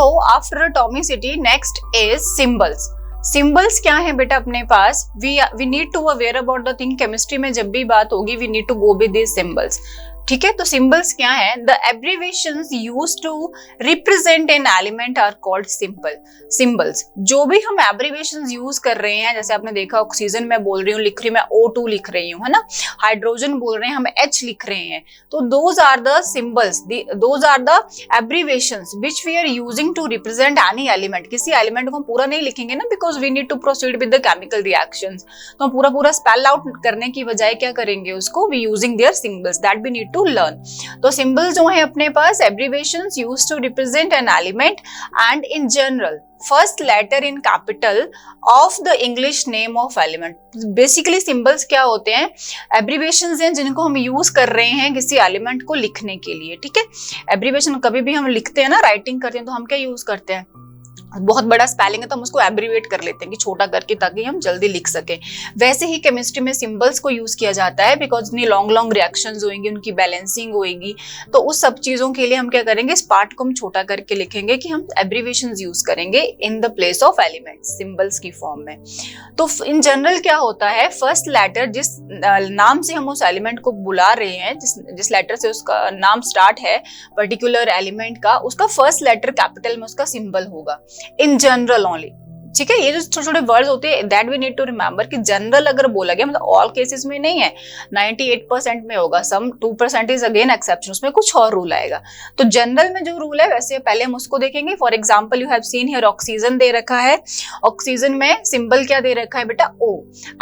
So after atomicity next is symbols. Symbols क्या है बेटा अपने पास, we need to aware about the thing. Chemistry में जब भी बात होगी we need to go with this symbols, ठीक है। तो सिंबल्स क्या है, the abbreviations used to represent an element are called symbol. Symbols, जो भी हम एब्रिविएशंस यूज कर रहे हैं, जैसे आपने देखा ऑक्सीजन मैं बोल रही हूँ, लिख रही हूँ मैं O2 लिख रही हूँ, है ना। हाइड्रोजन बोल रहे हैं हम H लिख रहे हैं। तो those are the symbols, those are the abbreviations which we are using to represent any element. किसी एलिमेंट को हम पूरा नहीं लिखेंगे ना, because we need to proceed with the chemical reactions. तो हम पूरा स्पेल आउट करने की बजाय क्या करेंगे, उसको we using their symbols that we need to learn. तो सिंबल जो है अपने पास abbreviations used to represent an element and in general first letter in capital of the English name of element. Basically symbols क्या होते हैं, abbreviations हैं जिनको हम यूज कर रहे हैं किसी एलिमेंट को लिखने के लिए, ठीक है। एब्रिविएशन कभी भी हम लिखते हैं ना, राइटिंग करते हैं, तो हम क्या यूज करते हैं, बहुत बड़ा स्पेलिंग है तो हम उसको एब्रिविएट कर लेते हैं कि छोटा करके, ताकि हम जल्दी लिख सकें। वैसे ही केमिस्ट्री में सिंबल्स को यूज किया जाता है, बिकॉज इतनी लॉन्ग रिएक्शंस होंगी, उनकी बैलेंसिंग होगी, तो उस सब चीजों के लिए हम क्या करेंगे, इस पार्ट को हम छोटा करके लिखेंगे कि हम एब्रिविएशंस यूज करेंगे in the place of elements symbols की फॉर्म में। तो इन जनरल क्या होता है, फर्स्ट लेटर जिस नाम से हम उस एलिमेंट को बुला रहे हैं, जिस लेटर से उसका नाम स्टार्ट है पर्टिकुलर एलिमेंट का, उसका फर्स्ट लेटर कैपिटल में उसका सिंबल होगा इन जनरल ओनली, ठीक है। ये जो छोटे छोटे वर्ड्स होते हैं that we need to remember कि जनरल अगर बोला गया, मतलब ऑल केसेस में नहीं है, 98% में होगा, सम 2% इज अगेन एक्सेप्शन, उसमें कुछ और रूल आएगा। तो जनरल में जो रूल है वैसे पहले हम उसको देखेंगे। For example you have seen here oxygen दे रखा है, ऑक्सीजन में सिंबल क्या दे रखा है बेटा, O,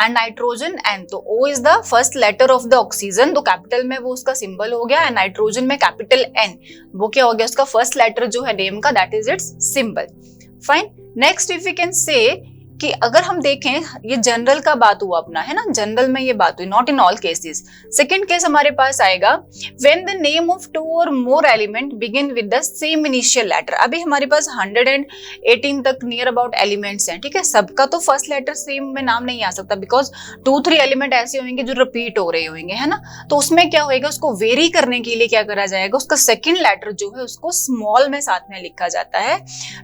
एंड नाइट्रोजन N। तो O is the first letter of the oxygen, तो कैपिटल में वो उसका सिंबल हो गया, एंड नाइट्रोजन में कैपिटल N, वो क्या हो गया, उसका फर्स्ट लेटर जो है नेम का, that is its symbol. Fine. Next if we can say कि अगर हम देखें, ये जनरल का बात हुआ अपना, है ना, जनरल में ये बात हुई, not in all cases. Second case हमारे पास आएगा when the name of two or more element begin with the same initial letter. अभी हमारे पास 118 तक नियर अबाउट एलिमेंट्स हैं, ठीक है। सबका तो फर्स्ट लेटर सेम में नाम नहीं आ सकता, बिकॉज 2-3 एलिमेंट ऐसे होंगे जो रिपीट हो रहे होंगे, है ना। तो उसमें क्या होएगा, उसको वेरी करने के लिए क्या करा जाएगा, उसका सेकेंड लेटर जो है उसको स्मॉल में साथ में लिखा जाता है,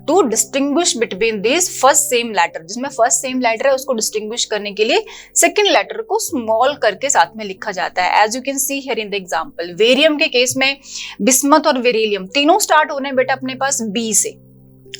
to distinguish between this first same letter. First same letter है उसको डिस्टिंग्विश करने के लिए सेकंड लेटर को स्मॉल करके साथ में लिखा जाता है, as you can see here in the example. Barium के केस में बिस्मथ और बेरिलियम तीनों स्टार्ट होने बेटा अपने पास बी से,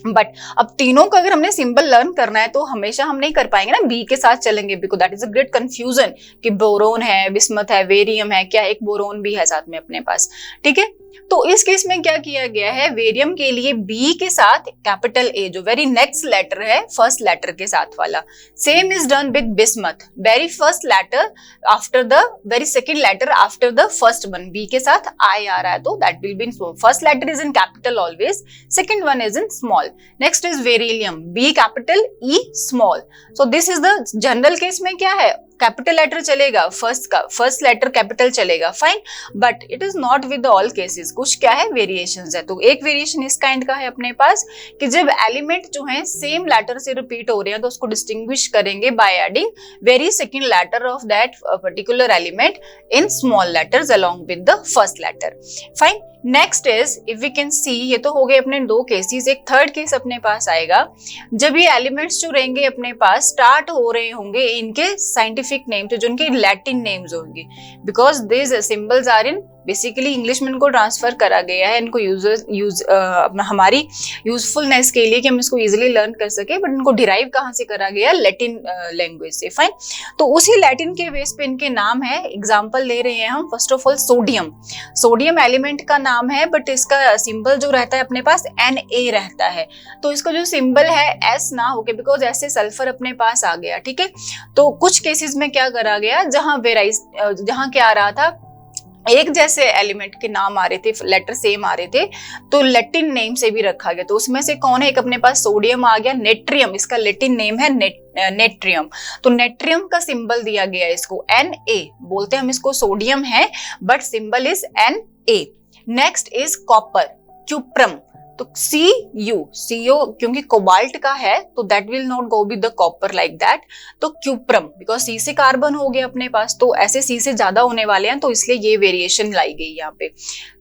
बट अब तीनों का अगर हमने सिंबल लर्न करना है तो हमेशा हम नहीं कर पाएंगे ना, बी के साथ चलेंगे, because that is a great confusion कि बोरोन है, बिस्मथ है, वेरियम है, क्या एक बोरोन भी है साथ में अपने पास, ठीक है। तो इस केस में क्या किया गया है, वेरियम के लिए बी के साथ कैपिटल ए, जो वेरी नेक्स्ट लेटर है फर्स्ट लेटर के साथ वाला। Same is done with bismuth, very first letter after the very second letter after the first one, B के साथ आई आ रहा है तो that will be in first letter is in capital always, second one is in small. Next is beryllium, B capital E small. So this is the general case में क्या है, capital letter चलेगा, first letter capital चलेगा, fine. But it is not with all cases, कुछ क्या है variations है। तो एक वेरिएशन इस काइंड का है अपने पास कि जब एलिमेंट जो है सेम लेटर से रिपीट हो रहे हैं तो उसको डिस्टिंग्विश करेंगे by adding very second letter of that particular element in small letters along with the first letter, fine. Next is if we can see, ये तो हो गए अपने दो केसेस, एक थर्ड केस अपने पास आएगा जब ये एलिमेंट्स जो रहेंगे अपने पास स्टार्ट हो रहे होंगे इनके साइंटिफिक नेम से, जो उनके लैटिन नेम्स होंगे, because this symbols are in basically English में इनको ट्रांसफर करा गया है, इनको अपना हमारी यूजफुलनेस के लिए कि हम इसको इजीली लर्न कर सके, बट इनको डिराइव कहाँ से करा गया, लैटिन लैंग्वेज से, फाइन। तो उसी लैटिन के बेस पे इनके नाम है, एग्जांपल ले रहे हैं हम। First of all sodium, sodium element का नाम है, बट इसका सिंबल जो रहता है अपने पास Na रहता है, तो इसका जो सिंबल है S ना होके, बिकॉज S से सल्फर अपने पास आ गया, ठीक है। तो कुछ केसेस में क्या करा गया, जहां क्या आ रहा था, एक जैसे एलिमेंट के नाम आ रहे थे, लेटर सेम आ रहे थे, तो लैटिन नेम से भी रखा गया। तो उसमें से कौन है, एक अपने पास सोडियम आ गया, नेट्रियम, इसका लैटिन नेम है नेट्रियम, तो नेट्रियम का सिंबल दिया गया इसको Na, बोलते हैं हम इसको सोडियम है but symbol is Na। Next is copper, cuprum, तो CU क्योंकि कोबाल्ट का है तो that will not go with the copper like that, तो क्यूप्रम बिकॉज C से कार्बन हो गया अपने पास, तो ऐसे C से ज्यादा होने वाले हैं, तो इसलिए ये वेरिएशन लाई गई यहाँ पे।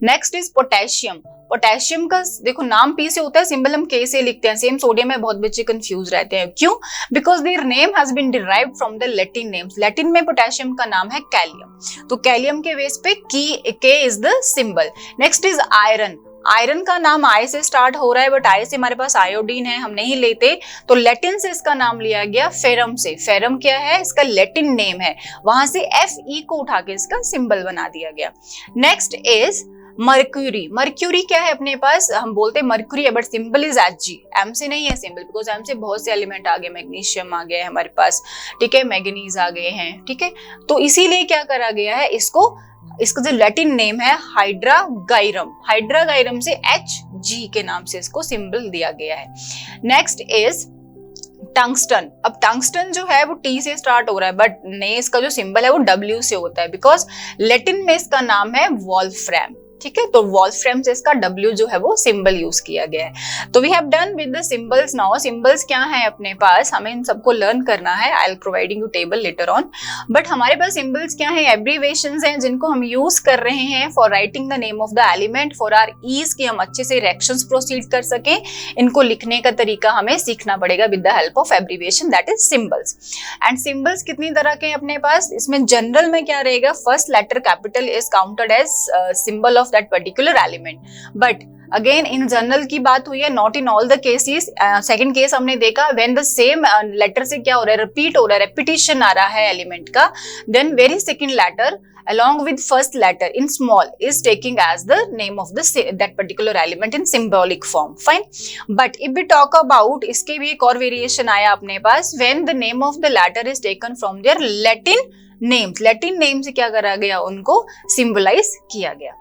Next is potassium. पोटेशियम का देखो नाम P से होता है, सिंबल हम K से लिखते हैं, सेम सोडियम में बहुत बच्चे कंफ्यूज रहते हैं, क्यों? Because their name has been derived from the Latin names. Latin में पोटेशियम का नाम है कैलियम, तो कैलियम के बेस पे K is the symbol. Next is iron. Iron का नाम आई से स्टार्ट हो रहा है, बट आई से हमारे पास आयोडीन है, हम नहीं लेते, तो लैटिन से इसका नाम लिया गया फेरम से। फेरम क्या है? इसका लैटिन नेम है, वहां से Fe को उठा के इसका सिंबल बना दिया गया। Next is mercury. मर्क्यूरी क्या है अपने पास? हम बोलते हैं मर्क्यूरी है, but symbol is Hg। M से नहीं है सिंबल, बिकॉज M से बहुत से एलिमेंट आ गए, मैग्नीशियम आ गया है हमारे पास, ठीक है, मैंगनीज आ गए हैं, ठीक है, तो इसीलिए क्या करा गया है, इसका जो लैटिन नेम है हाइड्रागाइरम, हाइड्रागाइरम से Hg के नाम से इसको सिंबल दिया गया है। Next is tungsten. अब टंगस्टन जो है वो T से स्टार्ट हो रहा है, बट नहीं, इसका जो सिंबल है वो W से होता है, बिकॉज लैटिन में इसका नाम है वॉल्फ्रैम, ठीक है, तो वॉल्फ्रैम से इसका W जो है वो सिंबल यूज किया गया है। तो we have done with the symbols. Now symbols क्या है अपने पास, हमें इन सबको लर्न करना है, I will providing you table later on, but हमारे पास सिंबल्स क्या है, एब्रीविएशंस हैं जिनको हम यूज कर रहे हैं for writing the name of the element for our ease, कि हम अच्छे से रिएक्शंस प्रोसीड कर सकें। इनको लिखने का तरीका हमें सीखना पड़ेगा with the help of abbreviation, that is symbols. And symbols कितनी तरह के हैं अपने पास, इसमें जनरल में क्या रहेगा, first letter capital is counted as symbol of that particular element, but again in general की बात हुई है, not in all the cases। Second case हमने देखा when the same letter से क्या हो रहा है, रिपीट हो रहा है, repetition आ रहा है एलिमेंट का, then very second letter along with first letter in small is taking as the name of that particular element in symbolic form, fine। but if we talk about, इसके भी एक और वेरिएशन आया अपने पास, when the name of the letter is taken from their Latin names, Latin name से क्या करा गया, उनको सिंबलाइज किया गया।